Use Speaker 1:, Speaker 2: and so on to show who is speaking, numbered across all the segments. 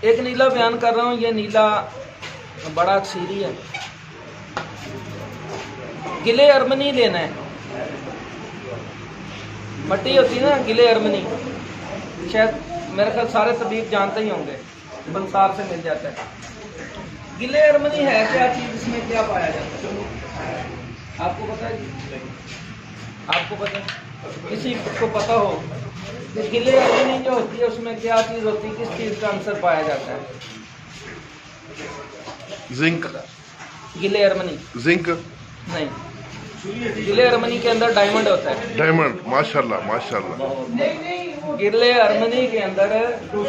Speaker 1: एक नीला बयान कर रहा हूँ। ये नीला बड़ा अक्सीरी है। गिले अरमनी लेना है। मट्टी होती है ना गिले अरमनी, शायद मेरे ख्याल सारे तबीब जानते ही होंगे, बंसार से मिल जाता है। गिले अरमनी है क्या चीज, इसमें क्या पाया जाता है आपको पता है? आपको पता है? किसी को पता हो कि गिले अरमनी जो होती है उसमें क्या चीज होती है, किस चीज का आंसर पाया जाता है?
Speaker 2: जिंक।
Speaker 1: गिले अरमनी
Speaker 2: जिंक
Speaker 1: नहीं, गिले अरमनी के अंदर डायमंड होता है।
Speaker 2: डायमंड, माशाल्लाह माशाल्लाह।
Speaker 1: गिले अरमनी के अंदर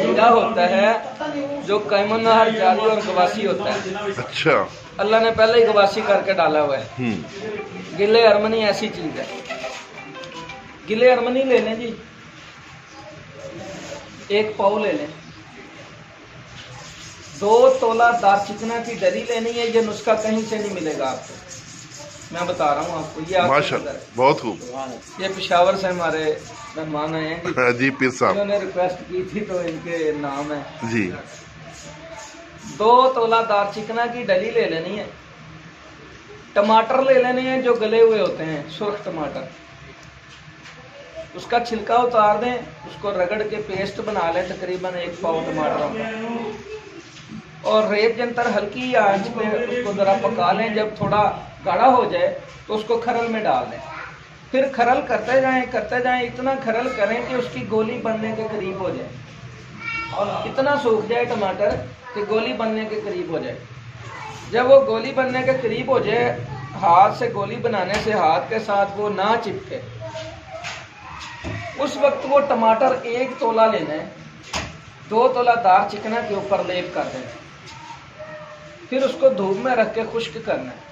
Speaker 1: हीरा होता है जो कैमनहार जाली और गवासी होता है।
Speaker 2: अच्छा,
Speaker 1: अल्लाह ने पहले ही गवासी करके डाला हुआ है। गिले अरमनी ऐसी चीज है। गिले अरमनी ले लें जी, एक पाव ले लें। 2 तोला दारचिकना की डली लेनी है। ये नुस्खा कहीं से नहीं मिलेगा आपको, मैं बता रहा हूँ आपको। ये
Speaker 2: माशाल्लाह, बहुत खूब।
Speaker 1: ये पेशावर से हमारे मेहमान आए हैं
Speaker 2: जी पीर साहब,
Speaker 1: इन्होंने रिक्वेस्ट की थी तो इनके नाम है
Speaker 2: जी।
Speaker 1: 2 तोला दारचिकना की डली ले लेनी है। टमाटर ले लेने हैं जो गले हुए होते हैं, सुर्ख टमाटर। उसका छिलका उतार दें, उसको रगड़ के पेस्ट बना लें, तकरीबन 1 पाव टमाटरों का। और रेत जंतर हल्की आंच पे उसको ज़रा पका लें। जब थोड़ा गाढ़ा हो जाए तो उसको खरल में डाल दें। फिर खरल करते जाएं, इतना खरल करें कि उसकी गोली बनने के करीब हो जाए, और इतना सूख जाए टमाटर कि गोली बनने के करीब हो जाए। जब वो गोली बनने के करीब हो जाए, हाथ से गोली बनाने से हाथ के साथ वो ना चिपके, उस वक्त वो टमाटर 1 तोला लेना है, 2 तोला दारचिकना के ऊपर लेप कर देना। फिर उसको धूप में रख के खुश्क करना है।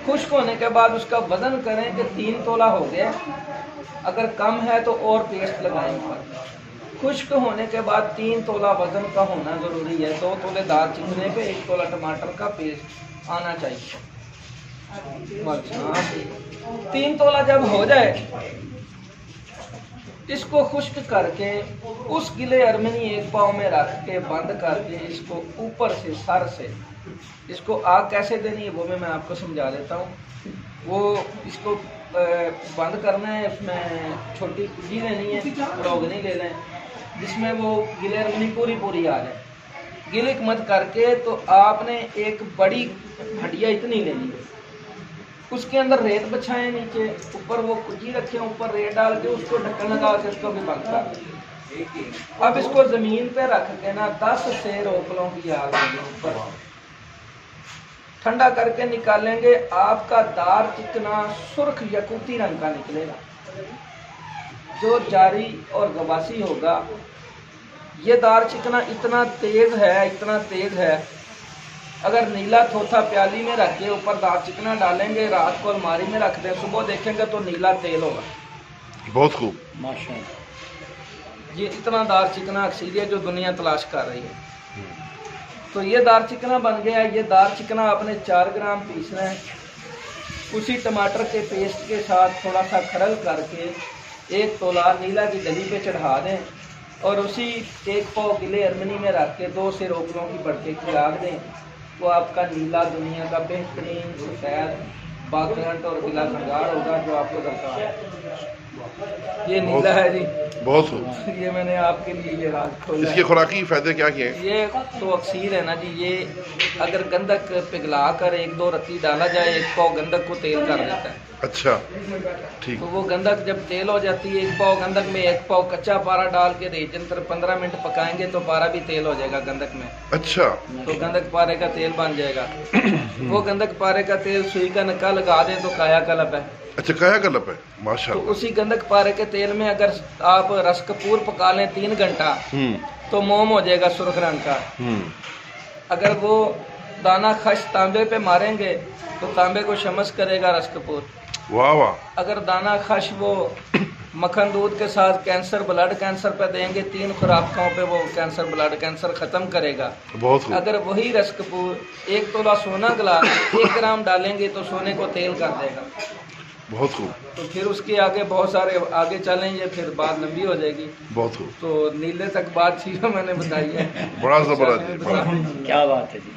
Speaker 1: खुश्क होने के बाद उसका वजन करें कि 3 तोला हो गया। अगर कम है तो और पेस्ट लगाएं ऊपर। खुश्क होने के बाद 3 तोला वजन का होना ज़रूरी है। 2 तोले दारचिकने पे 1 तोला टमाटर का पेस्ट आना चाहिए। 3 तोला जब हो जाए, इसको खुश्क करके उस गिले अरमनी 1 पाव में रख के बंद करके इसको ऊपर से सर से, इसको आग कैसे देनी है वो मैं आपको समझा देता हूँ। वो इसको बंद करना है। उसमें छोटी कुजी लेनी है, रोगनी ले लें जिसमें वो गिले अरमनी पूरी आ जाए। गिलिक मत करके तो आपने एक बड़ी हड्डियाँ इतनी लेनी है, उसके अंदर रेत बिछाएं, नीचे ऊपर वो कुजी रखें, ऊपर रेत डाल के उसको ढक्कन लगा के उसको भी बंद कर दें। अब इसको जमीन पे रख के ना 10 से रोकलों की आग ऊपर ठंडा करके निकालेंगे। आपका दार चिकना सुर्ख यकूती रंग का निकलेगा, जो जारी और गवासी होगा। ये दार चिकना इतना तेज है, अगर नीला थोथा प्याली में रख के ऊपर दार चिकना डालेंगे, रात को अलमारी में रख दें, सुबह देखेंगे तो नीला तेल होगा।
Speaker 2: बहुत खूब,
Speaker 1: माशाअल्लाह। ये इतना दार चिकना अक्सीर है जो दुनिया तलाश कर रही है। तो ये दार चिकना बन गया। ये दार चिकना आपने 4 ग्राम पीसना है। उसी टमाटर के पेस्ट के साथ थोड़ा सा खरल करके 1 तोला नीला की डली पे चढ़ा दें, और उसी 1 पाव गिले अरमनी में रख के 2 से रोकलों की बड़के की आग दें। वो आपका नीला दुनिया का बेहतरीन सफ़ेद बागरंट और गिला श्रृंगार होगा जो आपको दरकार है। ये नीला है जी,
Speaker 2: बहुत खूब।
Speaker 1: ये मैंने आपके लिए ये राज खोला।
Speaker 2: इसके खुराकी फायदे क्या किए?
Speaker 1: ये तो अक्सीर है ना जी। ये अगर गंधक पिघला कर 1-2 रत्ती डाला जाए, 1 पाव गंधक को तेल कर देता है।
Speaker 2: अच्छा, ठीक।
Speaker 1: तो वो गंधक जब तेल हो जाती है, 1 पाव गंधक में 1 पाव कच्चा पारा डाल के रेजंतर 15 मिनट पकाएंगे तो पारा भी तेल हो जाएगा गंधक में।
Speaker 2: अच्छा,
Speaker 1: तो गंधक पारे का तेल बन जाएगा। वो गंधक पारे का तेल सुई का नक्का लगा दें तो काया कल्प है।
Speaker 2: अच्छा, काया कल्प है,
Speaker 1: तो
Speaker 2: माशाल्लाह।
Speaker 1: उसी गंधक पारे के तेल में अगर आप रस कपूर पका लें 3 घंटा तो मोम हो जाएगा सुर्ख रंग का। अगर वो दाना खश तांबे पे मारेंगे तो तांबे को शमस करेगा रस कपूर।
Speaker 2: वाह वाह।
Speaker 1: अगर दाना खश वो मक्खन दूध के साथ कैंसर ब्लड कैंसर पे देंगे, 3 खुराकों पे वो कैंसर ब्लड कैंसर खत्म करेगा।
Speaker 2: बहुत।
Speaker 1: अगर वही रस कपूर 1 तोला सोना ग्लास 1 ग्राम डालेंगे तो सोने को तेल कर देगा।
Speaker 2: बहुत खूब,
Speaker 1: तो फिर उसके आगे बहुत सारे आगे चलेंगे, फिर बात लंबी हो जाएगी।
Speaker 2: बहुत खूब,
Speaker 1: तो नीले तक बात थी जो मैंने बताई है।
Speaker 2: बड़ा जबरदस्त जी,
Speaker 1: बता दें।
Speaker 3: क्या बात है जी।